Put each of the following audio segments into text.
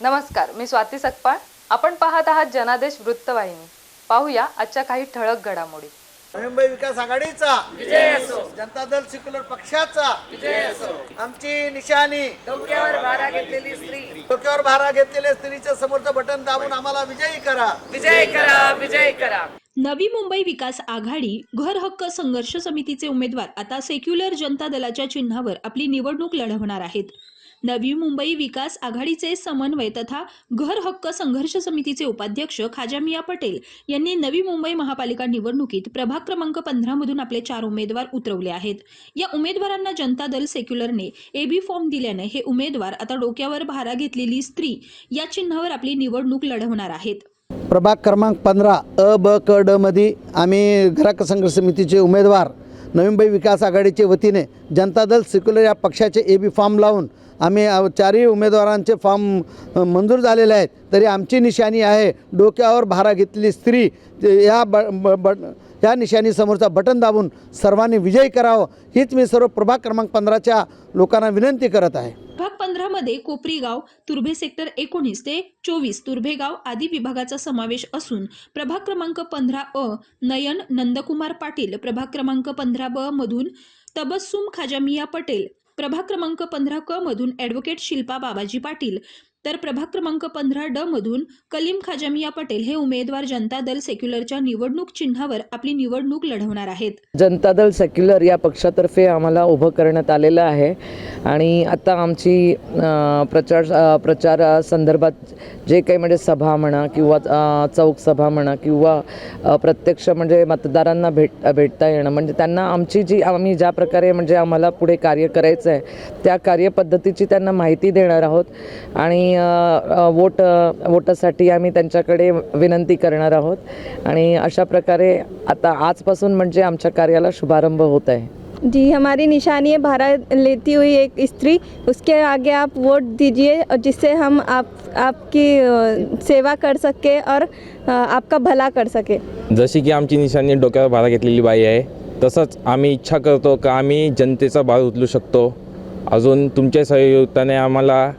नमस्कार, मी स्वाती सकपाळ. आपण पाहत आहात जनादेश वृत्तवाहिनी. पाहूया आजच्या काही ठळक घडामोडी. नवी मुंबई विकास आघाडीचा विजय असो, जनता दल सेक्युलर पक्षाचा विजय असो. आमची निशाणी डोक्यावर भारा घेतलेली स्त्री, डोक्यावर भारा घेतलेल्या स्त्रीच्या समोरचं बटन दाबून आम्हाला विजयी करा. विजय करा, विजय करा. नवी मुंबई विकास आघाडी घर हक्क संघर्ष समितीचे उमेदवार आता सेक्युलर जनता दलाच्या चिन्हावर आपली निवडणूक लढवणार आहेत. नवी मुंबई विकास आघाडीचे समन्वय तथा घर हक्क संघर्ष समितीचे उपाध्यक्ष खाजा मियाँ पटेल यांनी नवी मुंबई महापालिका निवडणुकीत प्रभाग क्रमांक 15 मधून आपले 4 उमेदवार उतरवले आहेत. या उमेदवारांना जनता दल सेक्युलरने एबी फॉर्म दिल्याने हे उमेदवार आता डोक्यावर भारा घेतलेली स्त्री या चिन्हावर आपली निवडणूक लढवणार आहेत. प्रभाग क्रमांक 15 अ ब क ड मध्ये आम्ही घर हक्क संघर्ष समितीचे उमेदवार नवी मुंबई विकास आघाडीचे वतीने जनता दल सेक्युलर या पक्षाचे एबी फॉर्म लावून आम्ही 4ही उमेदवारांचे फॉर्म मंजूर झालेले आहेत. तरी आमची निशाणी आहे डोक्यावर भारा घेतलेली स्त्री. या निशाणीसमोरचा बटन दाबून सर्वांनी विजयी करावं हीच मी सर्व प्रभाग क्रमांक 15च्या लोकांना विनंती करत आहे. प्रभाग 15 मध्ये कोपरी गाव, तुर्भे सेक्टर 19 ते 24 तुर्भे गाव आदी विभागाचा समावेश असून प्रभाग क्रमांक 15 अ नयन नंदकुमार पाटील, प्रभाग क्रमांक 15 ब मधून तबस्सुम खाजा मियाँ पटेल, प्रभाग क्रमांक 15 क मधून ॲडव्होकेट शिल्पा बाबाजी पाटील, तर प्रभाग क्रमांक 15 ड मधून कलीम खाजा मियाँ पटेल हे उमेदवार जनता दल सेक्युलरच्या निवडणूक चिन्हावर आपली निवडणूक लढवणार आहेत. जनता दल सेक्युलर या पक्षातर्फे आम्हाला उभं करण्यात आलेलं आहे आणि आता आमची प्रचार संदर्भात जे काही म्हणजे सभा म्हणा किंवा चौक सभा म्हणा किंवा प्रत्यक्ष म्हणजे मतदारांना भेटता येणं म्हणजे त्यांना आम्ही ज्या प्रकारे म्हणजे आम्हाला पुढे कार्य करायचं आहे त्या कार्यपद्धतीची त्यांना माहिती देणार आहोत आणि वोटासाठी आम्ही त्यांच्याकडे विनंती करणार आहोत आणि अशा प्रकारे आता आजपासून म्हणजे आमच्या कार्याला शुभारंभ होत आहे. जी, हमारी निशानी है भारा लेती हुई एक स्त्री. उसके आगे आप वोट दीजिए जिससे हम आपकी सेवा कर सके और आपका भला कर सके. जशी की आमची निशाणी डोक्यावर भारा घेतलेली बाई आहे तसंच आम्ही इच्छा करतो का आम्ही जनतेचा भार उचलू शकतो. अजून तुमच्या सहयोगाने आम्हाला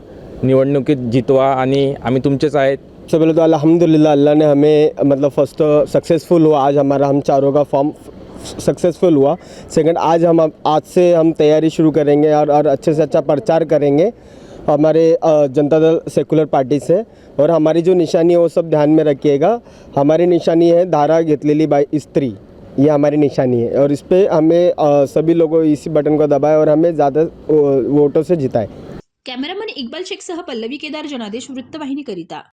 निवडणुकीत जितवा आणि आम्ही तुमचेच आहेत. सबसे पहले तो अल्हम्दुलिल्लाह अल्लाह ने हमें मतलब फर्स्ट सक्सेसफुल हुआ. आज हम चारों का फॉर्म सक्सेसफुल हुआ. सेकंड आज से हम तैयारी शुरू करेंगे और अच्छे से अच्छा प्रचार करेंगे हमारे जनता दल सेक्युलर पार्टी से. और हमारी जो निशानी है वो सब ध्यान में रखिएगा. हमारी निशानी है धारा घेतलेली बाई स्त्री, ये हमारी निशानी है और इस पर हमें सभी लोगों इसी बटन को दबाए और हमें ज़्यादा वोटों से जिताए. कॅमेरामन इक्बाल शेखसह पल्लवी केदार, जनादेश वृत्तवाहिनीकरिता.